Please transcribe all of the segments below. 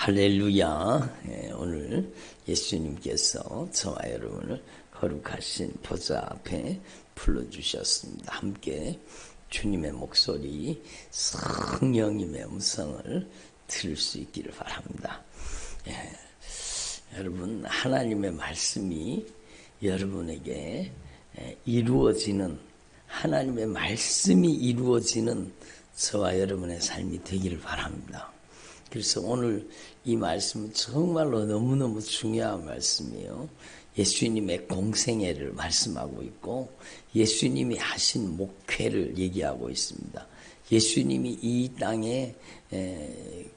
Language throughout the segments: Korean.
할렐루야. 오늘 예수님께서 저와 여러분을 거룩하신 보좌 앞에 불러주셨습니다. 함께 주님의 목소리, 성령님의 음성을 들을 수 있기를 바랍니다. 여러분, 하나님의 말씀이 여러분에게 이루어지는, 하나님의 말씀이 이루어지는 저와 여러분의 삶이 되기를 바랍니다. 그래서 오늘 이 말씀은 정말로 너무너무 중요한 말씀이에요. 예수님의 공생애를 말씀하고 있고 예수님이 하신 목회를 얘기하고 있습니다. 예수님이 이 땅에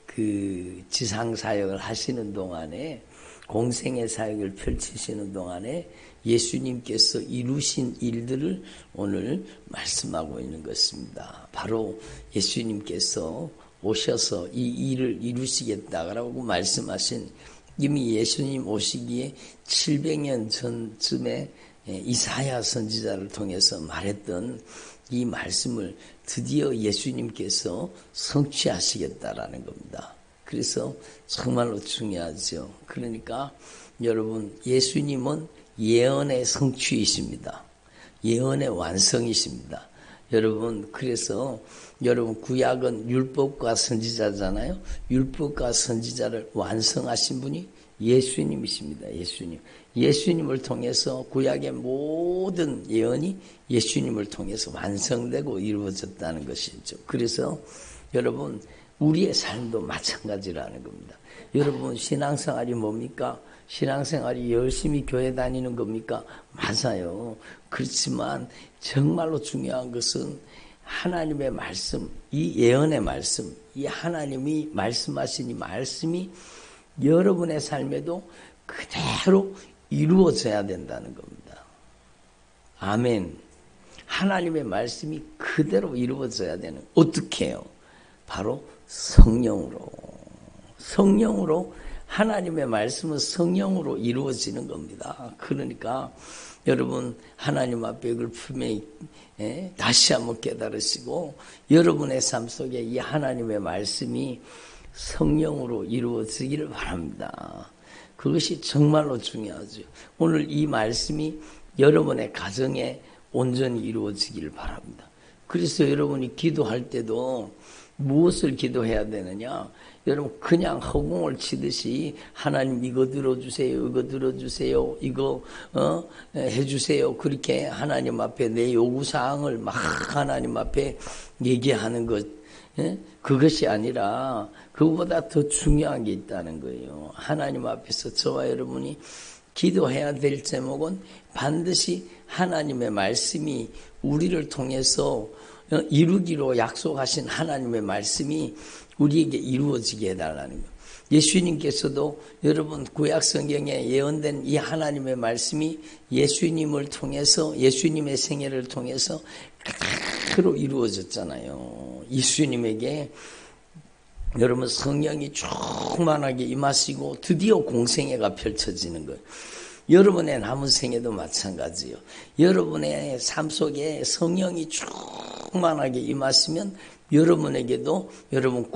그 지상사역을 하시는 동안에, 공생애 사역을 펼치시는 동안에 예수님께서 이루신 일들을 오늘 말씀하고 있는 것입니다. 바로 예수님께서 오셔서 이 일을 이루시겠다라고 말씀하신, 이미 예수님 오시기에 700년 전쯤에 이사야 선지자를 통해서 말했던 이 말씀을 드디어 예수님께서 성취하시겠다라는 겁니다. 그래서 정말로 중요하죠. 그러니까 여러분, 예수님은 예언의 성취이십니다. 예언의 완성이십니다. 여러분, 그래서 여러분, 구약은 율법과 선지자잖아요. 율법과 선지자를 완성하신 분이 예수님이십니다. 예수님을 통해서 구약의 모든 예언이 예수님을 통해서 완성되고 이루어졌다는 것이죠. 그래서 여러분, 우리의 삶도 마찬가지라는 겁니다. 여러분, 신앙생활이 뭡니까? 신앙생활이 열심히 교회 다니는 겁니까? 맞아요. 그렇지만 정말로 중요한 것은 하나님의 말씀, 이 예언의 말씀, 이 하나님이 말씀하신 이 말씀이 여러분의 삶에도 그대로 이루어져야 된다는 겁니다. 아멘. 하나님의 말씀이 그대로 이루어져야 되는, 어떻게 해요? 바로 성령으로. 하나님의 말씀은 성령으로 이루어지는 겁니다. 그러니까 여러분, 하나님 앞에 그걸 분명히 다시 한번 깨달으시고, 여러분의 삶 속에 이 하나님의 말씀이 성령으로 이루어지기를 바랍니다. 그것이 정말로 중요하죠. 오늘 이 말씀이 여러분의 가정에 온전히 이루어지기를 바랍니다. 그래서 여러분이 기도할 때도 무엇을 기도해야 되느냐? 여러분, 그냥 허공을 치듯이 하나님 이거 들어주세요, 이거 들어주세요, 이거 해주세요, 그렇게 하나님 앞에 내 요구사항을 막 하나님 앞에 얘기하는 것, 그것이 아니라 그것보다 더 중요한 게 있다는 거예요. 하나님 앞에서 저와 여러분이 기도해야 될 제목은 반드시 하나님의 말씀이 우리를 통해서 이루기로 약속하신 하나님의 말씀이 우리에게 이루어지게 해달라는 거예요. 예수님께서도 여러분, 구약 성경에 예언된 이 하나님의 말씀이 예수님을 통해서, 예수님의 생애를 통해서 그대로 이루어졌잖아요. 예수님에게 여러분, 성령이 충만하게 임하시고 드디어 공생애가 펼쳐지는 거예요. 여러분의 남은 생애도 마찬가지예요. 여러분의 삶 속에 성령이 충만하게 임하시면 여러분에게도 여러분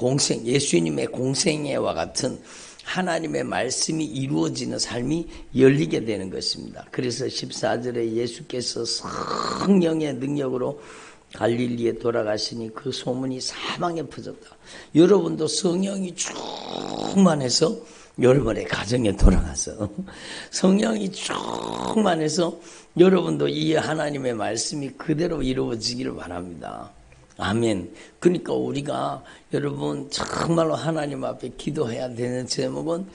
예수님의 공생애와 같은 하나님의 말씀이 이루어지는 삶이 열리게 되는 것입니다. 그래서 14절에 예수께서 성령의 능력으로 갈릴리에 돌아가시니 그 소문이 사방에 퍼졌다. 여러분도 성령이 충만해서 여러분의 가정에 돌아가서, 성령이 충만해서 여러분도 이 하나님의 말씀이 그대로 이루어지기를 바랍니다. 아멘. 그러니까 우리가 여러분 정말로 하나님 앞에 기도해야 되는 제목은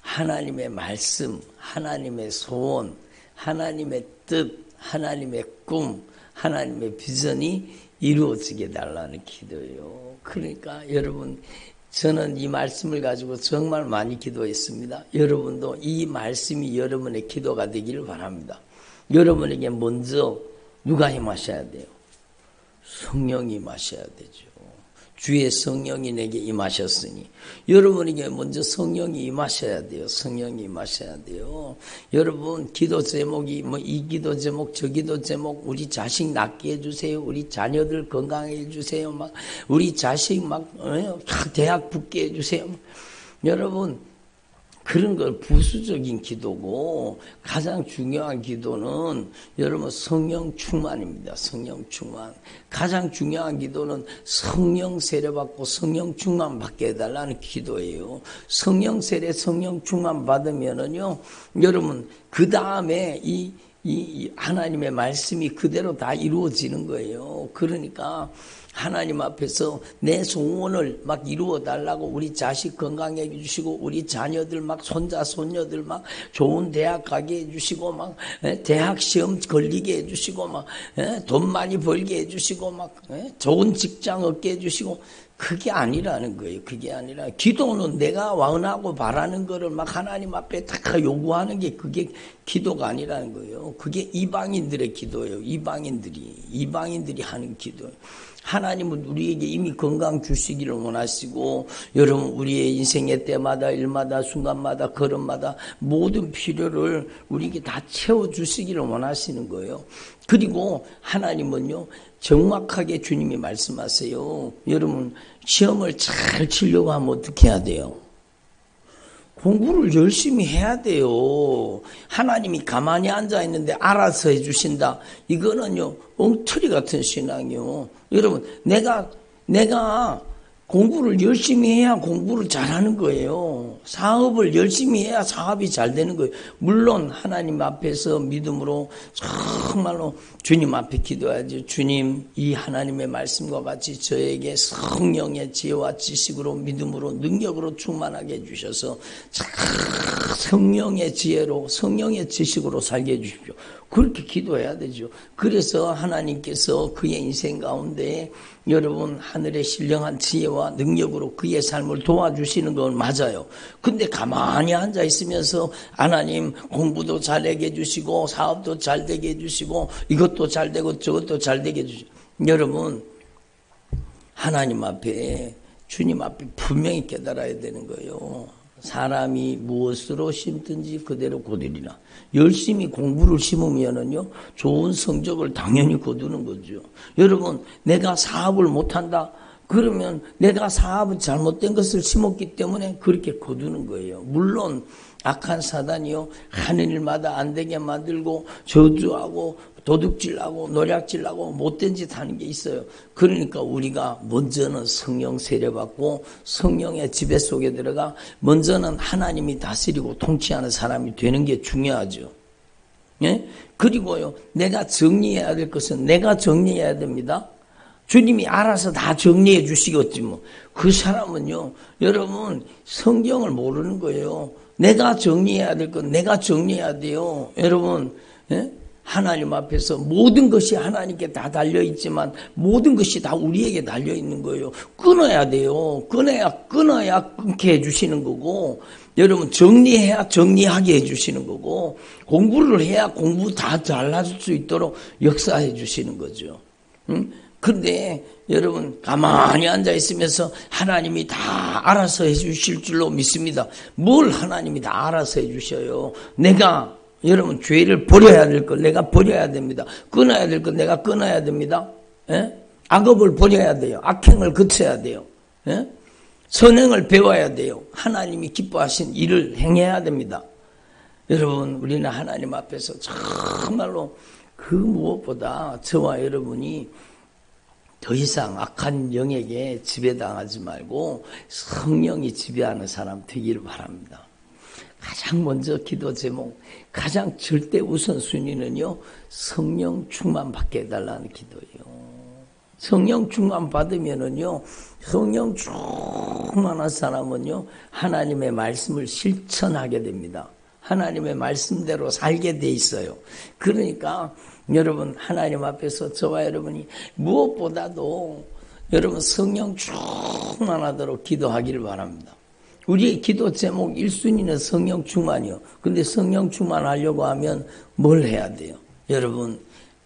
하나님의 말씀, 하나님의 소원, 하나님의 뜻, 하나님의 꿈, 하나님의 비전이 이루어지게 달라는 기도예요. 그러니까 여러분, 저는 이 말씀을 가지고 정말 많이 기도했습니다. 여러분도 이 말씀이 여러분의 기도가 되기를 바랍니다. 여러분에게 먼저 누가 임하셔야 돼요? 성령이 임하셔야 되죠. 주의 성령이 내게 임하셨으니 여러분에게 먼저 성령이 임하셔야 돼요. 성령이 임하셔야 돼요. 여러분, 기도 제목이 이 기도 제목 저 기도 제목, 우리 자식 낫게 해주세요, 우리 자녀들 건강해 해주세요, 우리 자식 대학 붙게 해주세요. 여러분, 그런 걸 부수적인 기도고, 가장 중요한 기도는 여러분 성령 충만입니다. 성령 충만. 가장 중요한 기도는 성령 세례받고 성령 충만 받게 해달라는 기도예요. 성령 세례, 성령 충만 받으면은요, 여러분, 그 다음에 이 하나님의 말씀이 그대로 다 이루어지는 거예요. 그러니까 하나님 앞에서 내 소원을 막 이루어 달라고, 우리 자식 건강해 주시고, 우리 자녀들 막 손자 손녀들 막 좋은 대학 가게 해 주시고, 막 대학 시험 걸리게 해 주시고, 막 돈 많이 벌게 해 주시고, 막 좋은 직장 얻게 해 주시고, 그게 아니라는 거예요. 그게 아니라, 기도는 내가 원하고 바라는 거를 막 하나님 앞에 다 요구하는 게 그게 기도가 아니라는 거예요. 그게 이방인들의 기도예요. 이방인들이 하는 기도예요. 하나님은 우리에게 이미 건강 주시기를 원하시고, 여러분 우리의 인생의 때마다, 일마다, 순간마다, 걸음마다 모든 필요를 우리에게 다 채워주시기를 원하시는 거예요. 그리고 하나님은요, 정확하게 주님이 말씀하세요. 여러분, 시험을 잘 치려고 하면 어떻게 해야 돼요? 공부를 열심히 해야 돼요. 하나님이 가만히 앉아있는데 알아서 해주신다. 이거는요, 엉터리 같은 신앙이요. 여러분, 내가 공부를 열심히 해야 공부를 잘하는 거예요. 사업을 열심히 해야 사업이 잘 되는 거예요. 물론 하나님 앞에서 믿음으로 정말로 주님 앞에 기도해야죠. 주님, 이 하나님의 말씀과 같이 저에게 성령의 지혜와 지식으로, 믿음으로, 능력으로 충만하게 해주셔서 성령의 지혜로, 성령의 지식으로 살게 해주십시오. 그렇게 기도해야 되죠. 그래서 하나님께서 그의 인생 가운데 여러분 하늘의 신령한 지혜와 능력으로 그의 삶을 도와주시는 건 맞아요. 근데 가만히 앉아 있으면서 하나님 공부도 잘하게 해주시고, 사업도 잘 되게 해주시고, 이것도 잘 되고 저것도 잘 되게 해주시고, 여러분 하나님 앞에, 주님 앞에 분명히 깨달아야 되는 거예요. 사람이 무엇으로 심든지 그대로 거두리라. 열심히 공부를 심으면은요, 좋은 성적을 당연히 거두는 거죠. 여러분, 내가 사업을 못한다? 그러면 내가 사업은 잘못된 것을 심었기 때문에 그렇게 거두는 거예요. 물론 악한 사단이요, 하는 일마다 안 되게 만들고 저주하고 도둑질하고 노략질하고 못된 짓 하는 게 있어요. 그러니까 우리가 먼저는 성령 세례받고 성령의 지배 속에 들어가 먼저는 하나님이 다스리고 통치하는 사람이 되는 게 중요하죠. 예? 그리고요, 내가 정리해야 될 것은 내가 정리해야 됩니다. 주님이 알아서 다 정리해 주시겠지 뭐. 그 사람은요, 여러분 성경을 모르는 거예요. 내가 정리해야 될 건 내가 정리해야 돼요. 여러분, 예? 하나님 앞에서 모든 것이 하나님께 다 달려있지만 모든 것이 다 우리에게 달려있는 거예요. 끊어야 돼요. 끊어야 끊게 해주시는 거고, 여러분 정리해야 정리하게 해주시는 거고, 공부를 해야 공부 다 잘할 수 있도록 역사해 주시는 거죠. 근데 여러분 가만히 앉아있으면서 하나님이 다 알아서 해주실 줄로 믿습니다. 뭘 하나님이 다 알아서 해주셔요. 내가 여러분 죄를 버려야 될 걸 내가 버려야 됩니다. 끊어야 될 걸 내가 끊어야 됩니다. 예? 악업을 버려야 돼요. 악행을 거쳐야 돼요. 예? 선행을 배워야 돼요. 하나님이 기뻐하신 일을 행해야 됩니다. 여러분, 우리는 하나님 앞에서 정말로 그 무엇보다 저와 여러분이 더 이상 악한 영에게 지배당하지 말고 성령이 지배하는 사람 되기를 바랍니다. 가장 먼저 기도 제목, 가장 절대 우선순위는요, 성령 충만 받게 해달라는 기도예요. 성령 충만 받으면은요, 성령 충만한 사람은요, 하나님의 말씀을 실천하게 됩니다. 하나님의 말씀대로 살게 돼 있어요. 그러니까 여러분 하나님 앞에서 저와 여러분이 무엇보다도 여러분 성령 충만하도록 기도하기를 바랍니다. 우리의 기도 제목 1순위는 성령 충만이요. 근데 성령 충만하려고 하면 뭘 해야 돼요? 여러분,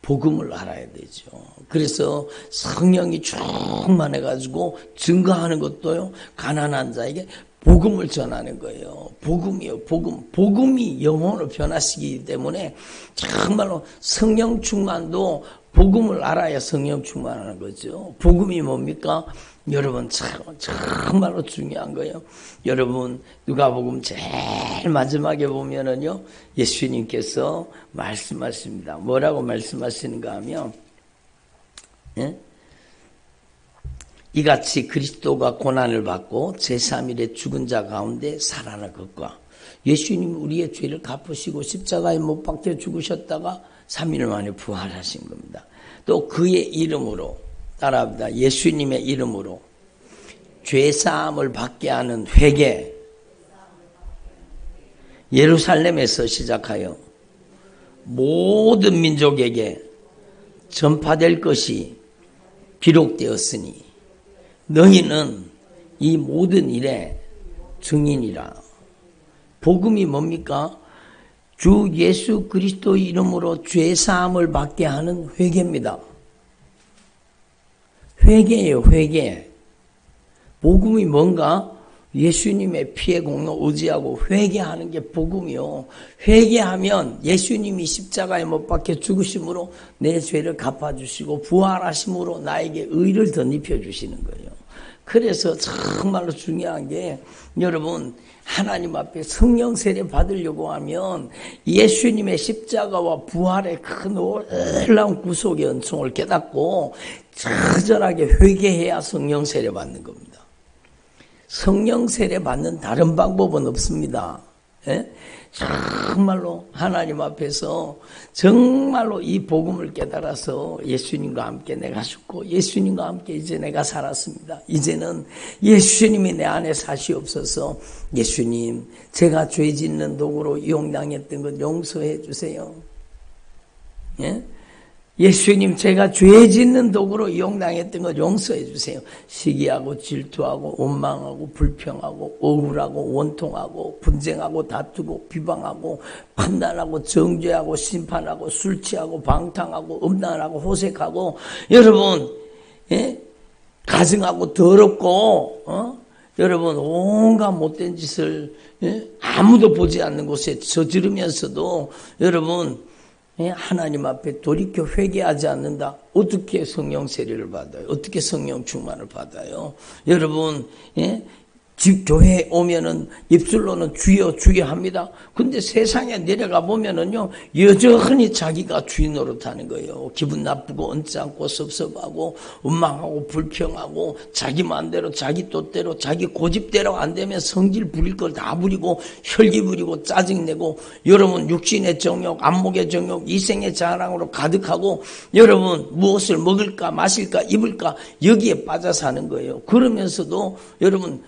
복음을 알아야 되죠. 그래서 성령이 충만해가지고 증거하는 것도요, 가난한 자에게 복음을 전하는 거예요. 복음이요, 복음. 복음이 영혼을 변화시키기 때문에 정말로 성령 충만도 복음을 알아야 성령 충만하는 거죠. 복음이 뭡니까? 여러분 정말로 중요한 거예요. 여러분 누가복음 제일 마지막에 보면은요 예수님께서 말씀하십니다. 뭐라고 말씀하시는가 하면 이같이 그리스도가 고난을 받고 제3일에 죽은 자 가운데 살아날 것과 예수님 우리의 죄를 갚으시고 십자가에 못 박혀 죽으셨다가 3일 만에 부활하신 겁니다. 또 그의 이름으로 따라합니다. 예수님의 이름으로 죄사함을 받게 하는 회개 예루살렘에서 시작하여 모든 민족에게 전파될 것이 기록되었으니 너희는 이 모든 일의 증인이라. 복음이 뭡니까? 주 예수 그리스도 이름으로 죄사함을 받게 하는 회개입니다. 회개예요, 회개. 복음이 뭔가? 예수님의 피의 공로 의지하고 회개하는 게 복음이요. 회개하면 예수님이 십자가에 못 박혀 죽으심으로 내 죄를 갚아주시고 부활하심으로 나에게 의를 덧입혀 주시는 거예요. 그래서 정말로 중요한 게 여러분 하나님 앞에 성령 세례 받으려고 하면 예수님의 십자가와 부활의 큰 놀라운 구속의 은총을 깨닫고 처절하게 회개해야 성령 세례 받는 겁니다. 성령 세례 받는 다른 방법은 없습니다. 예? 정말로 하나님 앞에서 정말로 이 복음을 깨달아서 예수님과 함께 내가 죽고 예수님과 함께 이제 내가 살았습니다. 이제는 예수님이 내 안에 사시옵소서. 예수님 제가 죄 짓는 도구로 이용당했던 것 용서해 주세요. 예? 예수님 제가 죄 짓는 도구로 이용당했던 것 용서해 주세요. 시기하고 질투하고 원망하고 불평하고 억울하고 원통하고 분쟁하고 다투고 비방하고 판단하고 정죄하고 심판하고 술 취하고 방탕하고 음란하고 호색하고 여러분 가증하고 더럽고 여러분 온갖 못된 짓을 아무도 보지 않는 곳에 저지르면서도 여러분 하나님 앞에 돌이켜 회개하지 않는다. 어떻게 성령 세례를 받아요? 어떻게 성령 충만을 받아요? 여러분, 교회에 오면은 입술로는 주여 주여 합니다. 근데 세상에 내려가 보면은요 여전히 자기가 주인 노릇하는 거예요. 기분 나쁘고 언짢고 섭섭하고 원망하고 불평하고 자기 마음대로 자기 뜻대로 자기 고집대로 안 되면 성질 부릴 걸 다 부리고 혈기 부리고 짜증내고 여러분 육신의 정욕 안목의 정욕 이생의 자랑으로 가득하고 여러분 무엇을 먹을까 마실까 입을까 여기에 빠져 사는 거예요. 그러면서도 여러분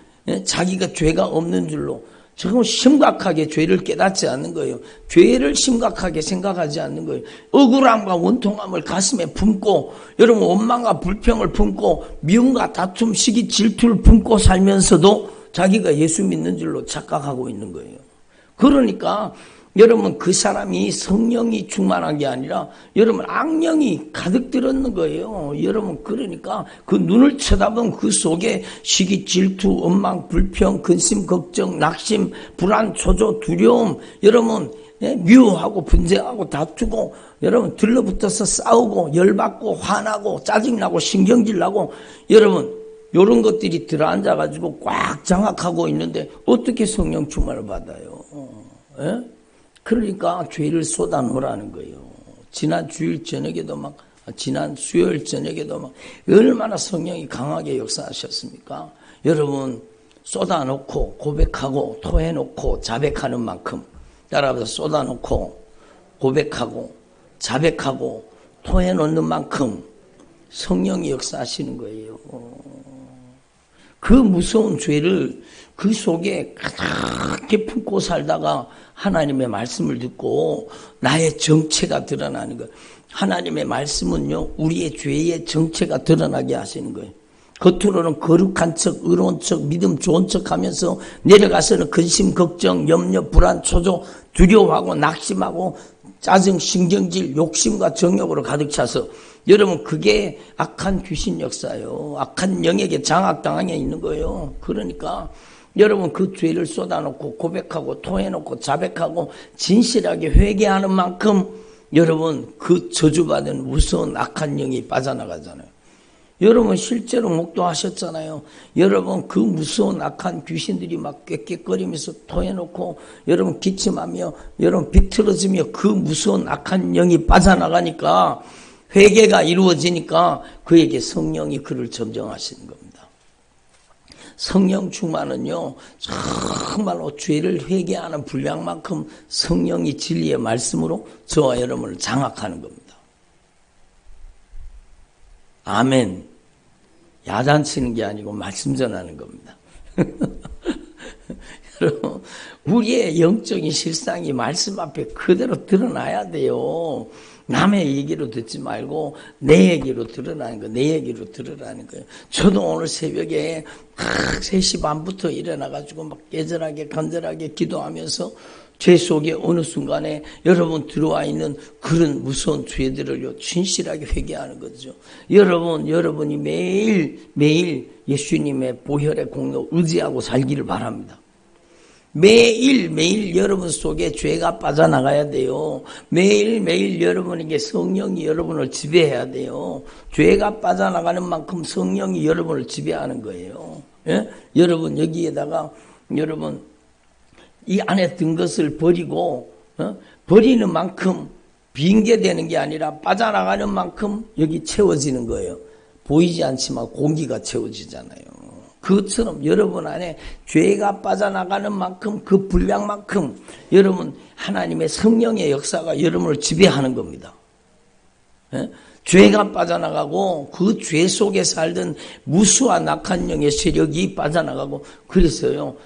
자기가 죄가 없는 줄로 지금 심각하게 죄를 깨닫지 않는 거예요. 죄를 심각하게 생각하지 않는 거예요. 억울함과 원통함을 가슴에 품고 여러분 원망과 불평을 품고 미움과 다툼, 시기, 질투를 품고 살면서도 자기가 예수 믿는 줄로 착각하고 있는 거예요. 그러니까 여러분 그 사람이 성령이 충만한 게 아니라 여러분 악령이 가득 들었는 거예요. 여러분 그러니까 그 눈을 쳐다본 그 속에 시기, 질투, 원망, 불평, 근심, 걱정, 낙심, 불안, 초조, 두려움 여러분 미워하고 분쟁하고 다투고 여러분 들러붙어서 싸우고 열받고 화나고 짜증나고 신경질나고 여러분 이런 것들이 들어앉아가지고 꽉 장악하고 있는데 어떻게 성령 충만을 받아요? 그러니까 죄를 쏟아놓으라는 거예요. 지난 주일 저녁에도 지난 수요일 저녁에도 얼마나 성령이 강하게 역사하셨습니까? 여러분 쏟아놓고 고백하고 토해놓고 자백하는 만큼 따라서 쏟아놓고 고백하고 자백하고 토해놓는 만큼 성령이 역사하시는 거예요. 그 무서운 죄를 그 속에 가득히 품고 살다가 하나님의 말씀을 듣고 나의 정체가 드러나는 거예요. 하나님의 말씀은요 우리의 죄의 정체가 드러나게 하시는 거예요. 겉으로는 거룩한 척, 의로운 척, 믿음 좋은 척 하면서 내려가서는 근심, 걱정, 염려, 불안, 초조, 두려워하고 낙심하고 짜증, 신경질, 욕심과 정욕으로 가득 차서 여러분 그게 악한 귀신 역사예요. 악한 영에게 장악당해 있는 거예요. 그러니까 여러분 그 죄를 쏟아놓고 고백하고 토해놓고 자백하고 진실하게 회개하는 만큼 여러분 그 저주받은 무서운 악한 영이 빠져나가잖아요. 여러분 실제로 목도하셨잖아요. 여러분 그 무서운 악한 귀신들이 막 꾀꾀거리면서 토해놓고 여러분 기침하며 여러분 비틀어지며 그 무서운 악한 영이 빠져나가니까 회개가 이루어지니까 그에게 성령이 그를 점정하시는 겁니다. 성령 충만은요 정말로 죄를 회개하는 분량만큼 성령이 진리의 말씀으로 저와 여러분을 장악하는 겁니다. 아멘. 야단치는 게 아니고 말씀 전하는 겁니다. 여러분 우리의 영적인 실상이 말씀 앞에 그대로 드러나야 돼요. 남의 얘기로 듣지 말고 내 얘기로 드러나는 거예요. 내 얘기로 드러나는 거예요. 저도 오늘 새벽에 3시 반부터 일어나가지고 막 깨절하게 간절하게 기도하면서 죄 속에 어느 순간에 여러분 들어와 있는 그런 무서운 죄들을요 진실하게 회개하는 거죠. 여러분이 매일 예수님의 보혈의 공로 의지하고 살기를 바랍니다. 매일 여러분 속에 죄가 빠져나가야 돼요. 매일 여러분에게 성령이 여러분을 지배해야 돼요. 죄가 빠져나가는 만큼 성령이 여러분을 지배하는 거예요. 예? 여러분 여기에다가 여러분 이 안에 든 것을 버리고 버리는 만큼 빙계되는 게 아니라 빠져나가는 만큼 여기 채워지는 거예요. 보이지 않지만 공기가 채워지잖아요. 그것처럼 여러분 안에 죄가 빠져나가는 만큼 그 분량만큼 여러분 하나님의 성령의 역사가 여러분을 지배하는 겁니다. 예? 죄가 빠져나가고 그 죄 속에 살던 무수한 악한 영의 세력이 빠져나가고 그래서요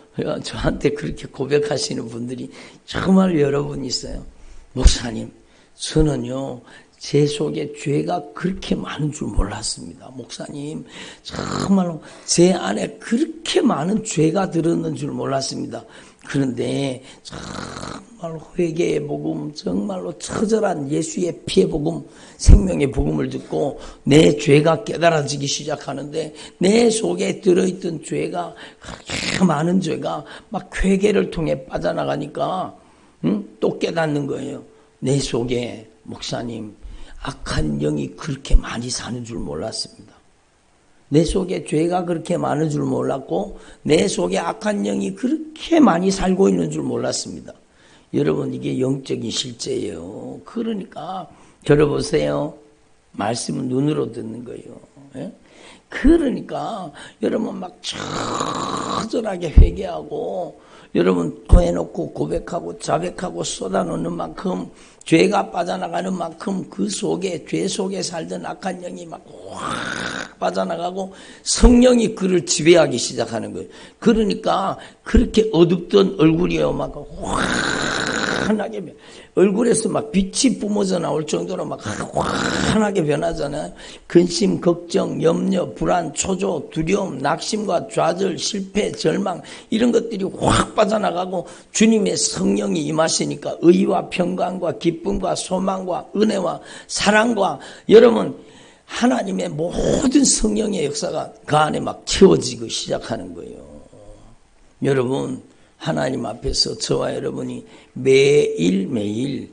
저한테 그렇게 고백하시는 분들이 정말 여러분 있어요. 목사님 저는요 제 속에 죄가 그렇게 많은 줄 몰랐습니다. 목사님 정말로 제 안에 그렇게 많은 죄가 들었는 줄 몰랐습니다. 그런데 정말로 회개의 복음, 정말로 처절한 예수의 피의 복음, 생명의 복음을 듣고 내 죄가 깨달아지기 시작하는데 내 속에 들어있던 죄가 그렇게 많은 죄가 막 회개를 통해 빠져나가니까 또 깨닫는 거예요. 내 속에 목사님 악한 영이 그렇게 많이 사는 줄 몰랐습니다. 내 속에 죄가 그렇게 많은 줄 몰랐고 내 속에 악한 영이 그렇게 많이 살고 있는 줄 몰랐습니다. 여러분 이게 영적인 실제예요. 그러니까 들어보세요. 말씀은 눈으로 듣는 거예요. 예? 그러니까 여러분 막 처절하게 회개하고 여러분 토해놓고 고백하고 자백하고 쏟아놓는 만큼 죄가 빠져나가는 만큼 그 속에 죄 속에 살던 악한 영이 막 확 빠져나가고 성령이 그를 지배하기 시작하는 거예요. 그러니까 그렇게 어둡던 얼굴이요 막 환하게 얼굴에서 막 빛이 뿜어져 나올 정도로 막 환하게 변하잖아요. 근심, 걱정, 염려, 불안, 초조, 두려움, 낙심과 좌절, 실패, 절망 이런 것들이 확 빠져나가고 주님의 성령이 임하시니까 의와 평강과 기쁨과 소망과 은혜와 사랑과 여러분 하나님의 모든 성령의 역사가 그 안에 막 채워지기 시작하는 거예요. 여러분 하나님 앞에서 저와 여러분이 매일매일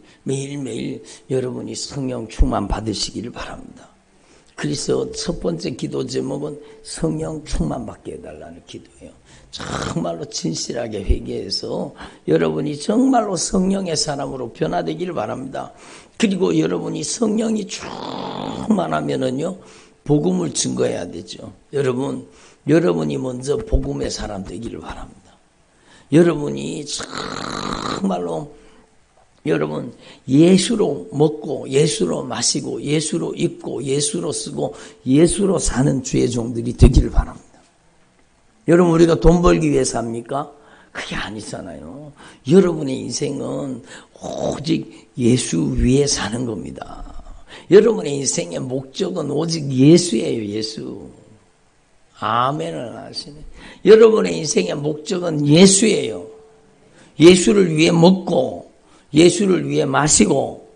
여러분이 성령 충만 받으시기를 바랍니다. 그래서 첫 번째 기도 제목은 성령 충만 받게 해달라는 기도예요. 정말로 진실하게 회개해서 여러분이 정말로 성령의 사람으로 변화되기를 바랍니다. 그리고 여러분이 성령이 충만하면은요 복음을 증거해야 되죠. 여러분이 먼저 복음의 사람 되기를 바랍니다. 여러분이 정말로 여러분 예수로 먹고 예수로 마시고 예수로 입고 예수로 쓰고 예수로 사는 주의 종들이 되기를 바랍니다. 여러분 우리가 돈 벌기 위해 삽니까? 그게 아니잖아요. 여러분의 인생은 오직 예수 위에 사는 겁니다. 여러분의 인생의 목적은 오직 예수예요. 예수. 아멘을 하시네. 여러분의 인생의 목적은 예수예요. 예수를 위해 먹고 예수를 위해 마시고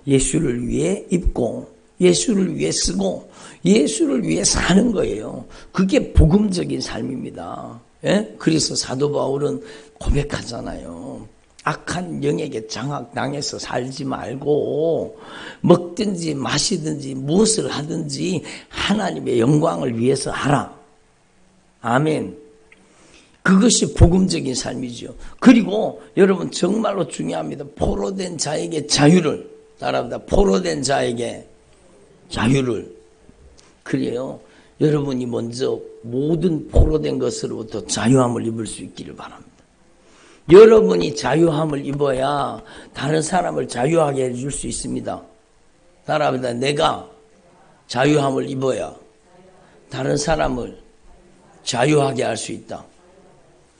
예수를 위해 입고 예수를 위해 쓰고 예수를 위해 사는 거예요. 그게 복음적인 삶입니다. 예? 그래서 사도 바울은 고백하잖아요. 악한 영에게 장악당해서 살지 말고 먹든지 마시든지 무엇을 하든지 하나님의 영광을 위해서 하라. 아멘. 그것이 복음적인 삶이죠. 그리고 여러분 정말로 중요합니다. 포로된 자에게 자유를 따라합니다. 포로된 자에게 자유를. 그래요. 여러분이 먼저 모든 포로된 것으로부터 자유함을 입을 수 있기를 바랍니다. 여러분이 자유함을 입어야 다른 사람을 자유하게 해줄 수 있습니다. 따라합니다. 내가 자유함을 입어야 다른 사람을 자유하게 할 수 있다.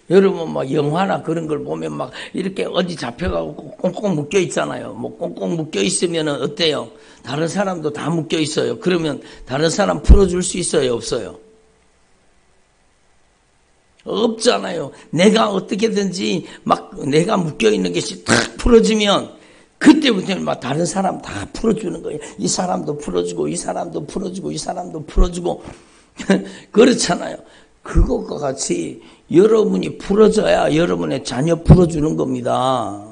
여러분 막 영화나 그런 걸 보면 막 이렇게 어디 잡혀가고 꽁꽁 묶여 있잖아요. 뭐 꽁꽁 묶여 있으면 어때요? 다른 사람도 다 묶여 있어요. 그러면 다른 사람 풀어줄 수 있어요? 없어요? 없잖아요. 내가 어떻게든지 막 내가 묶여있는 것이 탁 풀어지면 그때부터는 막 다른 사람 다 풀어주는 거예요. 이 사람도 풀어주고 이 사람도 풀어주고 이 사람도 풀어주고 그렇잖아요. 그것과 같이 여러분이 풀어져야 여러분의 자녀 풀어주는 겁니다.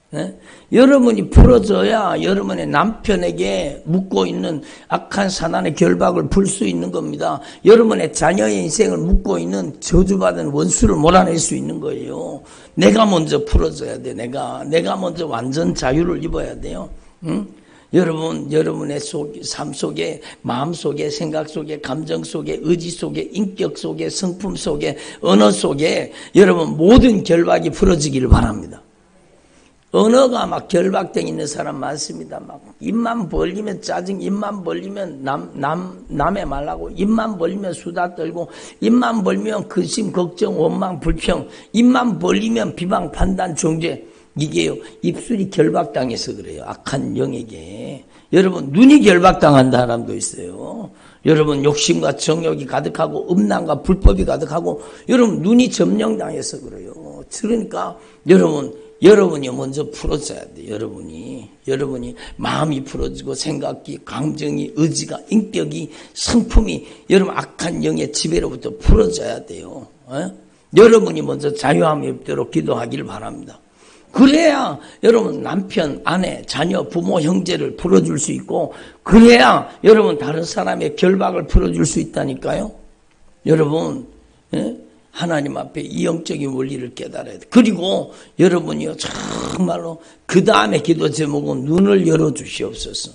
네? 여러분이 풀어져야 여러분의 남편에게 묶고 있는 악한 사단의 결박을 풀 수 있는 겁니다. 여러분의 자녀의 인생을 묶고 있는 저주받은 원수를 몰아낼 수 있는 거예요. 내가 먼저 풀어져야 돼. 내가 먼저 완전 자유를 입어야 돼요. 응? 여러분의 삶 속에, 마음 속에, 생각 속에, 감정 속에, 의지 속에, 인격 속에, 성품 속에, 언어 속에 여러분 모든 결박이 풀어지기를 바랍니다. 언어가 막 결박되어 있는 사람 많습니다. 막 입만 벌리면 짜증, 입만 벌리면 남의 말하고, 입만 벌리면 수다 떨고, 입만 벌리면 근심, 걱정, 원망, 불평, 입만 벌리면 비방, 판단, 정죄. 이게요, 입술이 결박당해서 그래요. 악한 영에게. 여러분, 눈이 결박당한 사람도 있어요. 여러분, 욕심과 정욕이 가득하고, 음란과 불법이 가득하고, 여러분, 눈이 점령당해서 그래요. 그러니까, 여러분이 먼저 풀어져야 돼요. 여러분이 마음이 풀어지고, 생각이, 감정이, 의지가, 인격이, 성품이, 여러분, 악한 영의 지배로부터 풀어져야 돼요. 여러분이 먼저 자유함이 없도록 기도하기를 바랍니다. 그래야 여러분 남편, 아내, 자녀, 부모, 형제를 풀어줄 수 있고 그래야 여러분 다른 사람의 결박을 풀어줄 수 있다니까요. 여러분 하나님 앞에 이 영적인 원리를 깨달아야 돼. 그리고 여러분이요 정말로 그 다음에 기도 제목은 눈을 열어주시옵소서.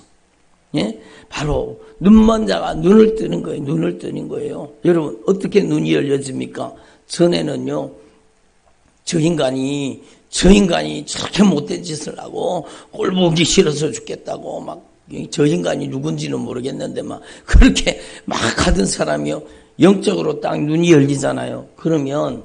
바로 눈먼 자가 눈을 뜨는 거예요. 눈을 뜨는 거예요. 여러분 어떻게 눈이 열려집니까? 전에는요 저 인간이 저렇게 못된 짓을 하고 꼴 보기 싫어서 죽겠다고 막 저 인간이 누군지는 모르겠는데 막 그렇게 막 하던 사람이요. 영적으로 딱 눈이 열리잖아요. 그러면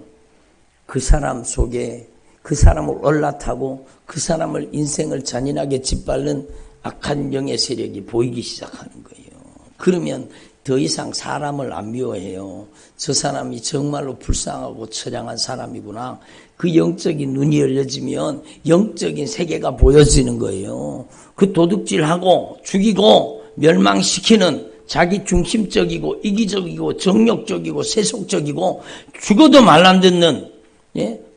그 사람 속에 그 사람을 올라타고 그 사람을 인생을 잔인하게 짓밟는 악한 영의 세력이 보이기 시작하는 거예요. 그러면 더 이상 사람을 안 미워해요. 저 사람이 정말로 불쌍하고 처량한 사람이구나. 그 영적인 눈이 열려지면 영적인 세계가 보여지는 거예요. 그 도둑질하고 죽이고 멸망시키는 자기 중심적이고 이기적이고 정욕적이고 세속적이고 죽어도 말 안 듣는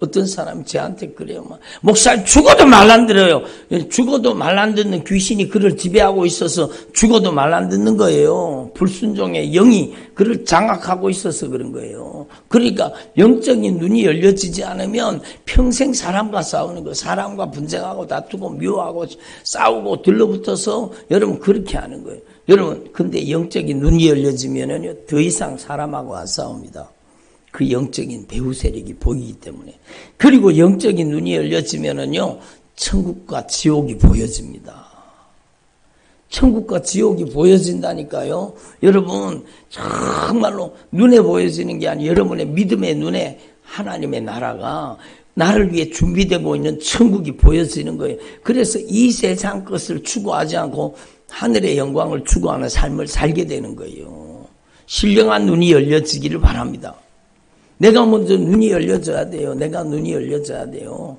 어떤 사람이 저한테 그래요. 목사님 죽어도 말 안 들어요. 죽어도 말 안 듣는 귀신이 그를 지배하고 있어서 죽어도 말 안 듣는 거예요. 불순종의 영이 그를 장악하고 있어서 그런 거예요. 그러니까 영적인 눈이 열려지지 않으면 평생 사람과 싸우는 거예요. 사람과 분쟁하고 다투고 미워하고 싸우고 들러붙어서 여러분 그렇게 하는 거예요. 여러분 근데 영적인 눈이 열려지면은요 더 이상 사람하고 안 싸웁니다. 그 영적인 배후 세력이 보이기 때문에. 그리고 영적인 눈이 열려지면은요 천국과 지옥이 보여집니다. 천국과 지옥이 보여진다니까요. 여러분 정말로 눈에 보여지는 게 아니라 여러분의 믿음의 눈에 하나님의 나라가 나를 위해 준비되고 있는 천국이 보여지는 거예요. 그래서 이 세상 것을 추구하지 않고 하늘의 영광을 추구하는 삶을 살게 되는 거예요. 신령한 눈이 열려지기를 바랍니다. 내가 먼저 눈이 열려져야 돼요. 내가 눈이 열려져야 돼요.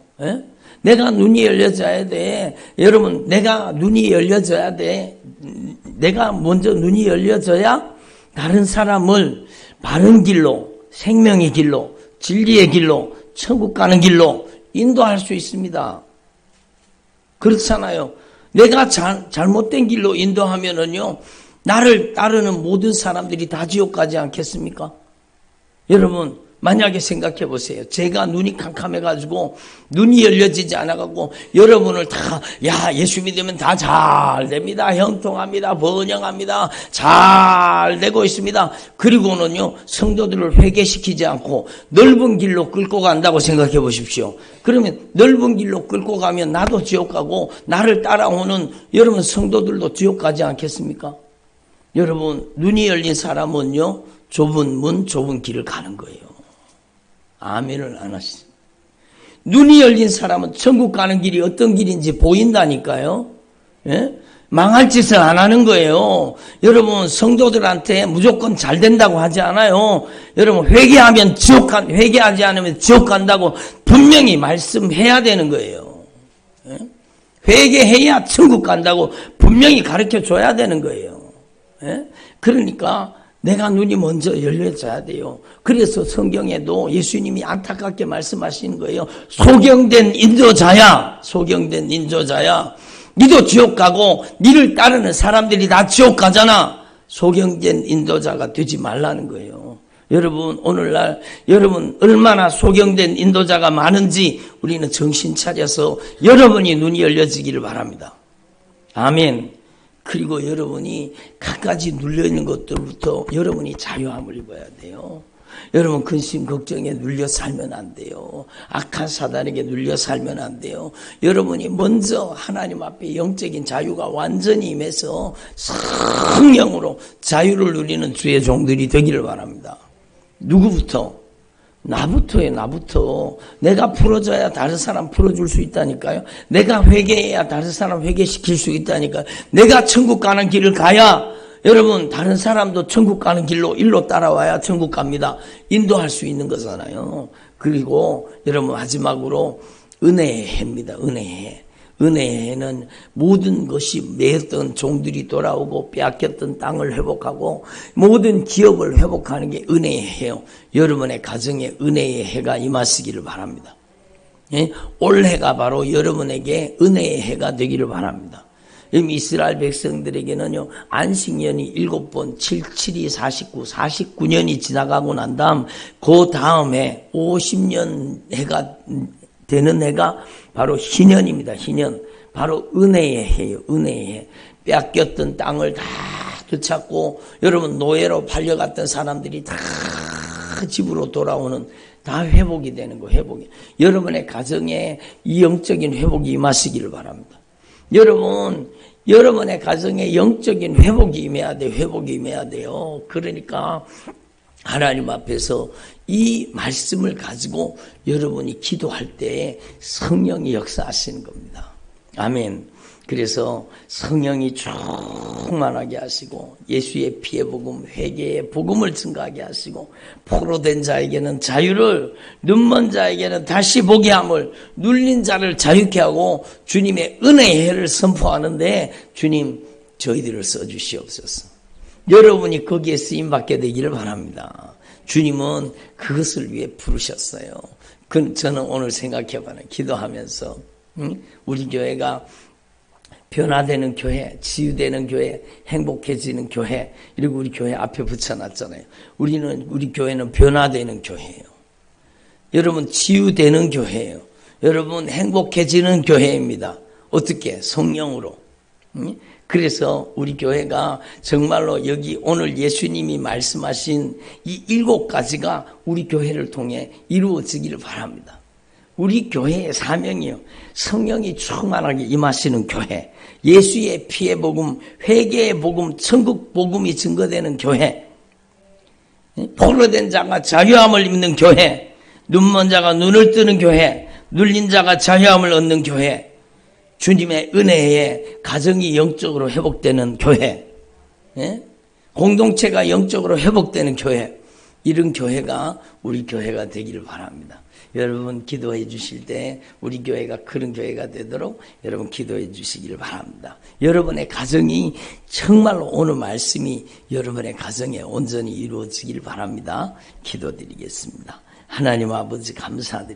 내가 눈이 열려져야 돼. 여러분, 내가 눈이 열려져야 돼. 내가 먼저 눈이 열려져야 다른 사람을 바른 길로, 생명의 길로, 진리의 길로, 천국 가는 길로 인도할 수 있습니다. 그렇잖아요. 내가 잘못된 길로 인도하면은요, 나를 따르는 모든 사람들이 다 지옥 가지 않겠습니까? 여러분, 만약에 생각해 보세요. 제가 눈이 캄캄해가지고 눈이 열려지지 않아가지고 여러분을 다, 야, 예수 믿으면 다 잘 됩니다. 형통합니다. 번영합니다. 잘 되고 있습니다. 그리고는요, 성도들을 회개시키지 않고 넓은 길로 끌고 간다고 생각해 보십시오. 그러면 넓은 길로 끌고 가면 나도 지옥 가고 나를 따라오는 여러분 성도들도 지옥 가지 않겠습니까? 여러분, 눈이 열린 사람은요, 좁은 문, 좁은 길을 가는 거예요. 아멘을 안 하시죠. 눈이 열린 사람은 천국 가는 길이 어떤 길인지 보인다니까요. 예? 망할 짓을 안 하는 거예요. 여러분, 성도들한테 무조건 잘 된다고 하지 않아요. 여러분, 회개하면 회개하지 않으면 지옥 간다고 분명히 말씀해야 되는 거예요. 예? 회개해야 천국 간다고 분명히 가르쳐 줘야 되는 거예요. 예? 그러니까 내가 눈이 먼저 열려져야 돼요. 그래서 성경에도 예수님이 안타깝게 말씀하시는 거예요. 소경된 인도자야. 소경된 인도자야. 니도 지옥 가고 니를 따르는 사람들이 다 지옥 가잖아. 소경된 인도자가 되지 말라는 거예요. 여러분, 오늘날 여러분 얼마나 소경된 인도자가 많은지 우리는 정신 차려서 여러분이 눈이 열려지기를 바랍니다. 아멘. 그리고 여러분이 갖가지 눌려있는 것들부터 여러분이 자유함을 입어야 돼요. 여러분 근심 걱정에 눌려 살면 안 돼요. 악한 사단에게 눌려 살면 안 돼요. 여러분이 먼저 하나님 앞에 영적인 자유가 완전히 임해서 성령으로 자유를 누리는 주의 종들이 되기를 바랍니다. 누구부터? 나부터예요. 나부터. 내가 풀어줘야 다른 사람 풀어줄 수 있다니까요. 내가 회개해야 다른 사람 회개시킬 수 있다니까요. 내가 천국 가는 길을 가야 여러분 다른 사람도 천국 가는 길로 일로 따라와야 천국 갑니다. 인도할 수 있는 거잖아요. 그리고 여러분 마지막으로 은혜의 해입니다. 은혜의 해. 은혜의 해는 모든 것이 매였던 종들이 돌아오고 빼앗겼던 땅을 회복하고 모든 기업을 회복하는 게 은혜의 해요. 여러분의 가정에 은혜의 해가 임하시기를 바랍니다. 예? 올해가 바로 여러분에게 은혜의 해가 되기를 바랍니다. 이스라엘 백성들에게는요, 안식년이 7번, 7, 7이 49, 49년이 지나가고 난 그 다음에 50년 해가 되는 해가 바로 희년입니다. 희년. 바로 은혜의 해예요. 은혜의 해. 빼앗겼던 땅을 다 되찾고 여러분 노예로 팔려갔던 사람들이 다 집으로 돌아오는 다 회복이 되는 거. 회복이. 여러분의 가정에 이 영적인 회복이 임하시기를 바랍니다. 여러분의 가정에 영적인 회복이 임해야 돼요. 회복이 임해야 돼요. 그러니까 하나님 앞에서 이 말씀을 가지고 여러분이 기도할 때 성령이 역사하시는 겁니다. 아멘. 그래서 성령이 충만하게 하시고 예수의 피의 복음, 회개의 복음을 증가하게 하시고 포로된 자에게는 자유를, 눈먼 자에게는 다시 보게 함을, 눌린 자를 자유케 하고 주님의 은혜의 해를 선포하는데 주님 저희들을 써주시옵소서. 여러분이 거기에 쓰임받게 되기를 바랍니다. 주님은 그것을 위해 부르셨어요. 저는 오늘 생각해봐요. 기도하면서 우리 교회가 변화되는 교회, 치유되는 교회, 행복해지는 교회, 이러고 우리 교회 앞에 붙여놨잖아요. 우리 교회는 변화되는 교회예요. 여러분 치유되는 교회예요. 여러분 행복해지는 교회입니다. 어떻게? 성령으로. 그래서 우리 교회가 정말로 여기 오늘 예수님이 말씀하신 이 7가지가 우리 교회를 통해 이루어지기를 바랍니다. 우리 교회의 사명이요. 성령이 충만하게 임하시는 교회. 예수의 피의 복음, 회개의 복음, 천국 복음이 증거되는 교회. 포로된 자가 자유함을 입는 교회. 눈먼 자가 눈을 뜨는 교회. 눌린 자가 자유함을 얻는 교회. 주님의 은혜에 가정이 영적으로 회복되는 교회, 예? 공동체가 영적으로 회복되는 교회, 이런 교회가 우리 교회가 되기를 바랍니다. 여러분 기도해 주실 때 우리 교회가 그런 교회가 되도록 여러분 기도해 주시기를 바랍니다. 여러분의 가정이 정말로 오늘 말씀이 여러분의 가정에 온전히 이루어지기를 바랍니다. 기도드리겠습니다. 하나님 아버지 감사드립니다.